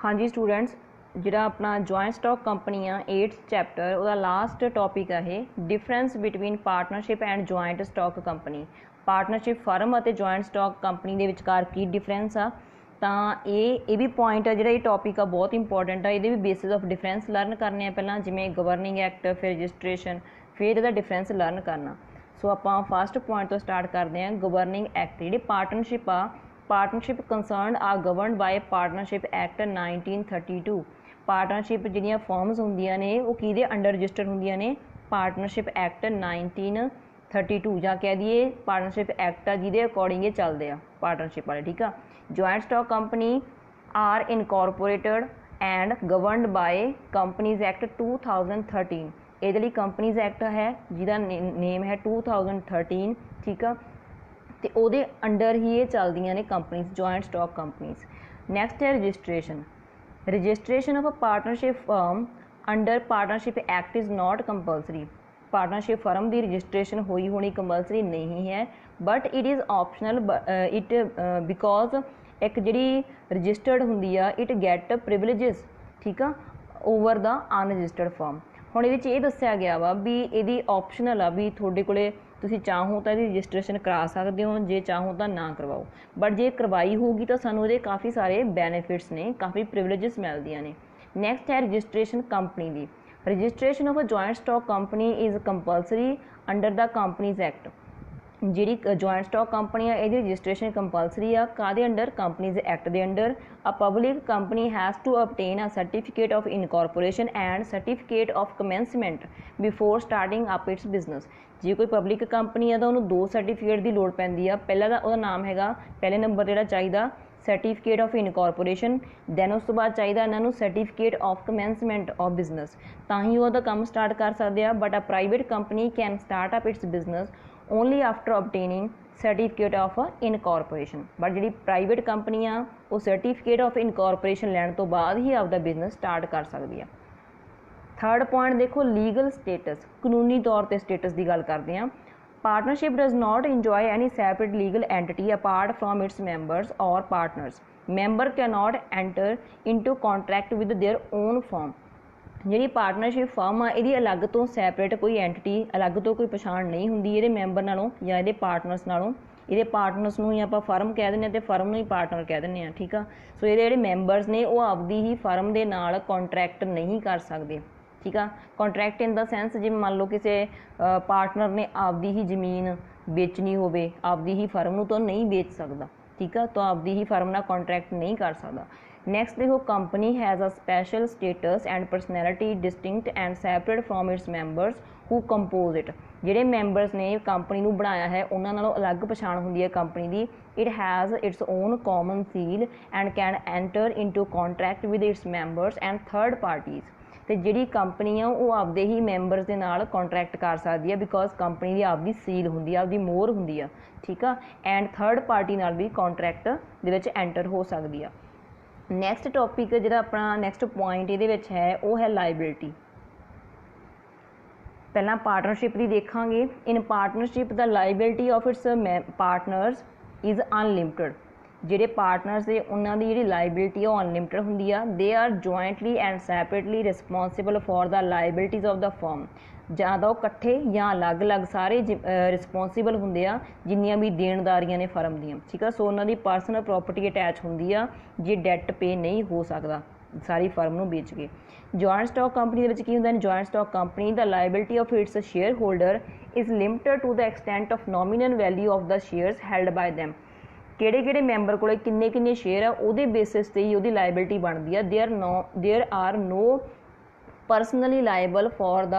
हाँ जी स्टूडेंट्स, जिहड़ा अपना जॉइंट स्टॉक कंपनी आ 8th चैप्टर ਉਹਦਾ लास्ट टॉपिक है difference between partnership and joint stock company. Partnership firm ਅਤੇ जॉइंट स्टॉक कंपनी ਦੇ ਵਿਚਕਾਰ ਕੀ डिफरेंस आ ਤਾਂ ਇਹ ਵੀ पॉइंट है, ਜਿਹੜਾ ਇਹ टॉपिक आ बहुत इंपॉर्टेंट है। ਇਹਦੇ भी बेसिस ऑफ डिफरेंस लर्न करने ਪਹਿਲਾਂ, जिमें गवर्निंग एक्ट, फिर रजिस्ट्रेशन, फिर ਇਹਦਾ डिफरेंस लर्न करना। सो ਆਪਾਂ फस्ट पॉइंट तो स्टार्ट करते हैं। गवर्निंग एक्ट ਜਿਹੜੀ पार्टनरशिप आ, पार्टनरशिप कंसर्नड आ governed by partnership act 1932। Partnership जिहड़ियां फॉर्म्स हुंदियां ने वो किहदे अंडर रजिस्टर हुंदियां ने? पार्टनरशिप एक्ट 1932 ਜਾਂ कह दीए पार्टनरशिप एक्ट आ जिहदे अकॉर्डिंग ये चलदे आ पार्टनरशिप वाले। ठीक आ। Joint stock company are incorporated and governed by companies act 2013। ਇਹਦੇ ਲਈ कंपनीज एक्ट है जिहदा नेम है 2013। ठीक आ। तो ਉਹਦੇ अंडर ही ये चलदियां ने companies, joint stock companies. Next है registration. Registration of a partnership firm under partnership act is not compulsory. Partnership firm की रजिस्ट्रेशन हुई होनी कंपलसरी नहीं है, but it is optional it because एक जी रजिस्टर्ड होंगी आ इट गैट प्रिविलेजिज। ठीक आ, ओवर द अनरजिस्टर्ड फर्म। हुण ये दस्सिया गया वा भी ये ऑप्शनल आ, भी थोड़े कोले तुसीं चाहो तो इसकी रजिस्ट्रेशन करा सकते हो, जे चाहो तो ना करवाओ, बट जे करवाई होगी तो सानू ये काफ़ी सारे बैनीफिट्स ने, काफ़ी प्रिविलेजिस मिलदियां ने। नैक्सट है रजिस्ट्रेशन कंपनी की। Registration of a joint stock company is compulsory under the companies act. जी जॉइंट स्टॉक कंपनी है ये रजिस्ट्रेशन कंपलसरी आ कादे अंडर? कंपनीज एक्ट के under. A public company has to obtain a certificate of incorporation and certificate of commencement before starting up its business। जे कोई public company है तो उन्होंने दो सर्टिफिकेट की लड़ पैंदी आ। पहला दा उहदा नाम हैगा, पहले नंबर जिहड़ा चाहिदा सर्टिफिकेट ऑफ इनकॉर्पोरेशन, दैन उस तो बाद चाहिदा इन्हां नूं certificate of commencement of business, तां ही उहदा काम स्टार्ट कर सकदे आ। But a private company can start up its business only after obtaining certificate of incorporation. But जी प्राइवेट कंपनी आ वो सर्टिफिकेट ऑफ इनकॉर्पोरेशन लैण तो बाद ही आपका बिजनेस स्टार्ट कर सकती है। थर्ड पॉइंट देखो, लीगल स्टेटस, कानूनी तौर पर स्टेटस की गल करते हैं। Partnership does not enjoy any separate legal entity apart from its members और partners. Member can not enter into contract with their own firm. जी पार्टनरशिप फर्म आ ये अलग तो सैपरेट कोई एंटिटी, अलग तो कोई पछाण नहीं होंगी ये मैंबर नालों या ये पार्टनर्स नालों। ये पार्टनर्स नूं ही आप फर्म कह दें तो फर्म नूं ही पार्टनर कह दें। ठीक आ। सो ये जिहड़े मैंबरस ने वो आपदी ही फर्म के नाल कॉन्ट्रैक्ट नहीं कर सकते। ठीक आ। कॉन्ट्रैक्ट इन द सेंस जिवें मान लो किसी पार्टनर ने आपदी ही जमीन बेचनी होवे, आपदी ही फर्म नूं तो नहीं बेच सकता। ठीक आ, तो आपदी ही फर्म नाल कॉन्ट्रैक्ट नहीं कर सकता। नैक्सट देखो, company has a special status and personality distinct and separate from its members who compose it. जिहड़े मैंबरस ने कंपनी नूं बनाया है उन्हां नालों अलग पछाण हुंदी है company the. It has its own common seal and can enter into contract with its members and third parties. तो जी कंपनी आ वो आपदे ही मैंबरस के नाल कॉन्ट्रैक्ट कर सकती है, बिकॉज कंपनी की आपकी सील होंगी, आपकी मोहर होंगी आ। ठीक आ। एंड थर्ड पार्टी नाल भी कॉन्ट्रैक्ट दे विच एंटर हो सकती है। नैक्सट टॉपिक जो अपना नैक्सट पॉइंट ये है वो है लाइबिलिटी। पहला पार्टनरशिप की देखांगे। In partnership the liability of its partners is unlimited. ਜਿਹੜੇ ਪਾਰਟਨਰਸ ਨੇ ਉਹਨਾਂ ਦੀ ਜਿਹੜੀ ਲਾਇਬਿਲਿਟੀ ਉਹ ਅਨਲਿਮਿਟਡ ਹੁੰਦੀ ਆ। They are jointly and separately responsible for the liabilities of the firm. ਜਾਂ ਤਾਂ ਉਹ ਇਕੱਠੇ ਜਾਂ ਅਲੱਗ-ਅਲੱਗ ਸਾਰੇ ਰਿਸਪੌਂਸਿਬਲ ਹੁੰਦੇ ਆ ਜਿੰਨੀਆਂ ਵੀ ਦੇਣਦਾਰੀਆਂ ਨੇ ਫਰਮ ਦੀਆਂ। ਠੀਕ ਆ। ਸੋ ਉਹਨਾਂ ਦੀ ਪਰਸਨਲ ਪ੍ਰੋਪਰਟੀ ਅਟੈਚ ਹੁੰਦੀ ਆ ਜੇ ਡੈਟ ਪੇ ਨਹੀਂ ਹੋ ਸਕਦਾ ਸਾਰੀ ਫਰਮ ਨੂੰ ਵੇਚ ਕੇ। ਜੁਆਇੰਟ ਸਟਾਕ ਕੰਪਨੀ ਦੇ ਵਿੱਚ ਕੀ ਹੁੰਦਾ? ਜੁਆਇੰਟ ਸਟਾਕ ਕੰਪਨੀ ਦਾ liability of its share holder is limited to the extent of nominal value of the shares held by them। ਕਿਹੜੇ ਮੈਂਬਰ ਕੋਲੇ ਕਿੰਨੇ ਸ਼ੇਅਰ ਆ ਉਹਦੇ ਬੇਸਿਸ ਤੇ ਹੀ ਉਹਦੀ ਲਾਇਬਿਲਿਟੀ ਬਣਦੀ ਆ। There are no personally liable for the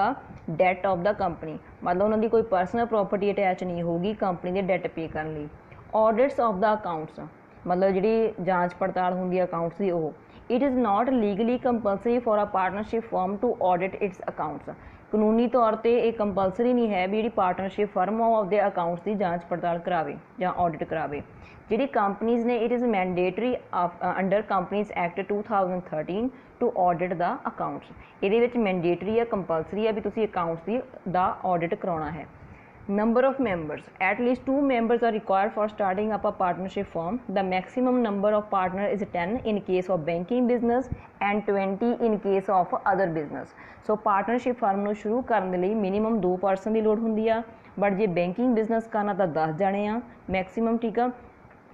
debt of the company. ਮਤਲਬ ਉਹਨਾਂ ਦੀ ਕੋਈ ਪਰਸਨਲ ਪ੍ਰੋਪਰਟੀ ਅਟੈਚ ਨਹੀਂ ਹੋਊਗੀ ਕੰਪਨੀ ਦੇ ਡੈਟ ਪੇ ਕਰਨ ਲਈ। ਆਡਿਟਸ ਆਫ ਦ ਅਕਾਊਂਟਸ, ਮਤਲਬ ਜਿਹੜੀ ਜਾਂਚ ਪੜਤਾਲ ਹੁੰਦੀ ਹੈ ਅਕਾਊਂਟਸ ਦੀ ਉਹ। It is not legally compulsory for a partnership firm to audit its accounts. कानूनी तौर पर यह कंपलसरी नहीं है भी जी पार्टनरशिप फर्म वो आपके अकाउंट्स की जाँच पड़ताल करावे या ऑडिट करावे। जी कंपनीज ने it is mandatory under companies act 2013 to audit the accounts. ये मैंडेटरी है, कंपलसरी है भी तुसी अकाउंट्स की दा ऑडिट कराना है। Number of members, at least 2 members are required for starting up a partnership firm. The maximum number of partners is 10 in case of banking business and 20 in case of other business. So partnership firm ਨੂੰ ਸ਼ੁਰੂ ਕਰਨ ਦੇ ਲਈ minimum 2 person ਦੀ ਲੋੜ ਹੁੰਦੀ ਆ, but ਜੇ banking business ਕਰਨਾ ਤਾਂ 10 ਜਾਣੇ ਆ ਮੈਕਸੀਮਮ, ਠੀਕ ਆ।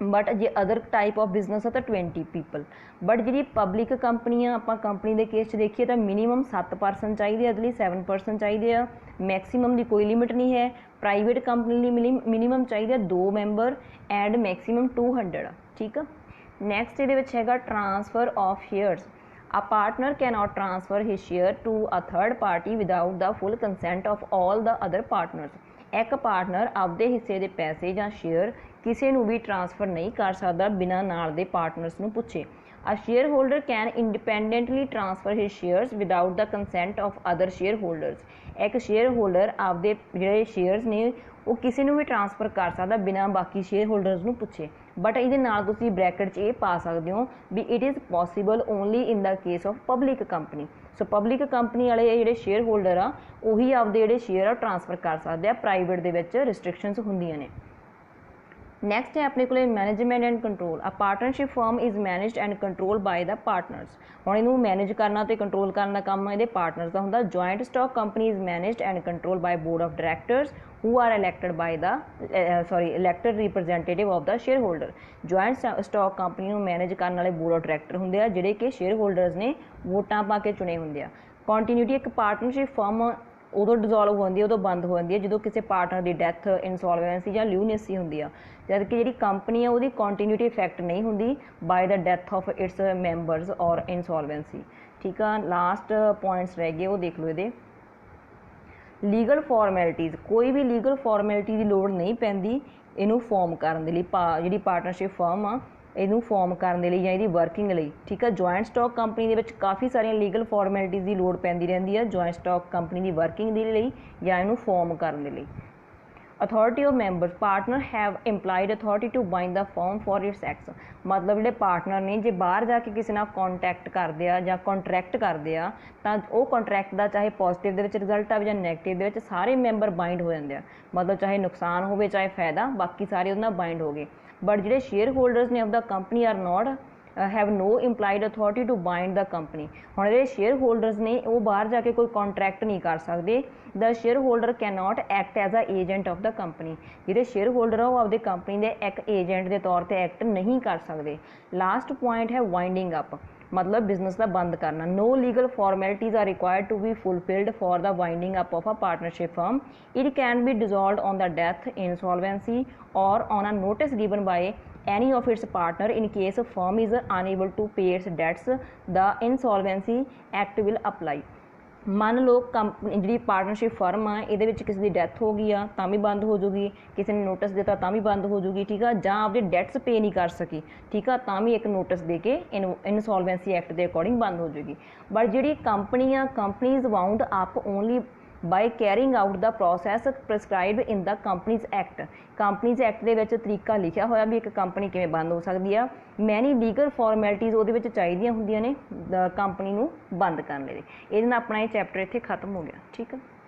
But J other type of business है तो 20 पीपल। बट जी पब्लिक कंपनियां आप कंपनी के केस देखिए तो मिनीमम 7 परसन चाहिए, अदली 7 परसन चाहिए आ, मैक्सीमम की कोई लिमिट नहीं है। प्राइवेट कंपनी मिनीमम चाहिए 2 मैंबर एंड मैक्सीमम 200, ठीक है। नैक्सट ये है transfer of shares. A partner cannot transfer his share to a third party without the full consent of all the other partners। एक पार्टनर आपदे हिस्से के पैसे या शेयर किसी ਨੂੰ भी ट्रांसफर नहीं कर सकता बिना नाल दे पार्टनर्स ਨੂੰ ਪੁੱਛੇ। A shareholder can independently transfer his shares without the consent of other shareholders। एक shareholder आपदे ਜਿਹੜੇ shares ਨੇ ਉਹ ਕਿਸੇ ਨੂੰ ਵੀ ट्रांसफर कर सकता बिना बाकी shareholders ਨੂੰ ਪੁੱਛੇ। बट ਇਹਦੇ ਨਾਲ ਤੁਸੀਂ ब्रैकेट 'ਚ ਇਹ ਪਾ ਸਕਦੇ ਹੋ ਵੀ it is possible only in the case of public company. So public company वाले ਜਿਹੜੇ शेयर होल्डर आ ਉਹੀ ਆਪਦੇ ਜਿਹੜੇ शेयर आ ट्रांसफर कर सकते हैं, प्राइवेट ਦੇ ਵਿੱਚ रिस्ट्रिक्शनस ਹੁੰਦੀਆਂ ਨੇ। नैक्सट है अपने को management and control. A partnership firm is managed and control by the partners. हुण इनू मैनेज करना तो कंट्रोल करने का काम ये पार्टनर्स का होंदा। Joint stock company is managed and control by board of directors who are elected by the elected representative of the share holder. Joint stock company नू मैनेज करने वाले बोर्ड ऑफ डायरैक्टर होंदे आ जिहड़े कि शेयर होल्डर्स ने वोटां पा के चुने होंदे आ। कॉन्टीन्यूटी एक पार्टनरशिप फर्म उदों डिजोल्व होती है, उदों बंद हो जाती है जो किसी पार्टनर की डैथ, इंसॉल्वेंसी या ल्यूनेसी होंदी है। जबकि जी कंपनी है वो कॉन्टीन्यूटी इफेक्ट नहीं होंदी by the death of its members और इंसॉल्वेंसी, ठीक है। लास्ट पॉइंट्स रह गए वो देख लो। ये लीगल फॉर्मैलिटीज़, कोई भी लीगल फॉर्मैलिटी की लोड़ नहीं पैंदी इनू फॉर्म करने लिए, जी पार्टनरशिप फर्म आ ਇਹਨੂੰ ਫਾਰਮ ਕਰਨ ਦੇ ਲਈ ਜਾਂ ਇਹਦੀ ਵਰਕਿੰਗ ਲਈ, ਠੀਕ ਹੈ। ਜੁਆਇੰਟ ਸਟਾਕ ਕੰਪਨੀ ਦੇ ਵਿੱਚ ਕਾਫੀ ਸਾਰੀਆਂ ਲੀਗਲ ਫਾਰਮੈਲਿਟੀਜ਼ ਦੀ ਲੋੜ ਪੈਂਦੀ ਰਹਿੰਦੀ ਹੈ ਜੁਆਇੰਟ ਸਟਾਕ ਕੰਪਨੀ ਦੀ ਵਰਕਿੰਗ ਦੇ ਲਈ ਜਾਂ ਇਹਨੂੰ ਫਾਰਮ ਕਰਨ ਦੇ ਲਈ। Authority of members, partner have implied authority to bind the firm for its acts. मतलब जो पार्टनर ने जो बाहर जाके किसी नाल कॉन्टैक्ट करते हैं या कॉन्ट्रैक्ट करते हैं तो वह कॉन्ट्रैक्ट का चाहे पॉजिटिव के रिजल्ट आए या नैगेटिव के सारे मैंबर बाइंड हो जाते हैं। मतलब चाहे नुकसान हो चाहे फायदा, बाकी सारे उन्हें बाइंड हो गए। बट जो शेयर होल्डर्स ने of the company are not have no implied authority to bind the company. हुण जो शेयर होल्डर्स ने वो बाहर जाके कोई कॉन्ट्रैक्ट नहीं कर सकते। The share holder can not act as a agent of the company. जो शेयर होल्डर है वो आपके कंपनी के एक एजेंट के तौर पर एक्ट नहीं कर सकते। लास्ट पॉइंट है वाइंडिंग अप, मतलब बिजनेस का बंद करना। No legal formalities are required to be fulfilled for the winding up of a partnership firm. It can be dissolve on the death, insolvency और on a notice given by any of its partner in case a firm is unable to pay its debts, the insolvency act will apply। मान लो जी partnership firm आ ये किसी की death हो गई आ भी बंद हो जूगी, किसी ने नोटिस दिता भी बंद हो जूगी, ठीक है। ਜਾਂ आपके डैट्स पे नहीं कर सकी, ठीक है, भी एक नोटिस दे के इनसॉल्वेंसी एक्ट के अकॉर्डिंग बंद हो जूगी। बट जी कंपनी आ, company is bound up only by carrying out the process prescribed in the Companies Act। Companies Act ਦੇ ਵਿੱਚ ਤਰੀਕਾ ਲਿਖਿਆ ਹੋਇਆ ਵੀ ਇੱਕ ਕੰਪਨੀ ਕਿਵੇਂ ਬੰਦ ਹੋ ਸਕਦੀ ਆ। ਮੈਨੀ ਲੀਗਲ ਫਾਰਮੈਲਿਟੀਜ਼ ਉਹਦੇ ਵਿੱਚ ਚਾਹੀਦੀਆਂ ਹੁੰਦੀਆਂ ਨੇ ਕੰਪਨੀ ਨੂੰ ਬੰਦ ਕਰਨ ਲਈ। ਇਹਦੇ ਨਾਲ ਆਪਣਾ ਇਹ ਚੈਪਟਰ ਇੱਥੇ ਖਤਮ ਹੋ ਗਿਆ, ਠੀਕ ਹੈ।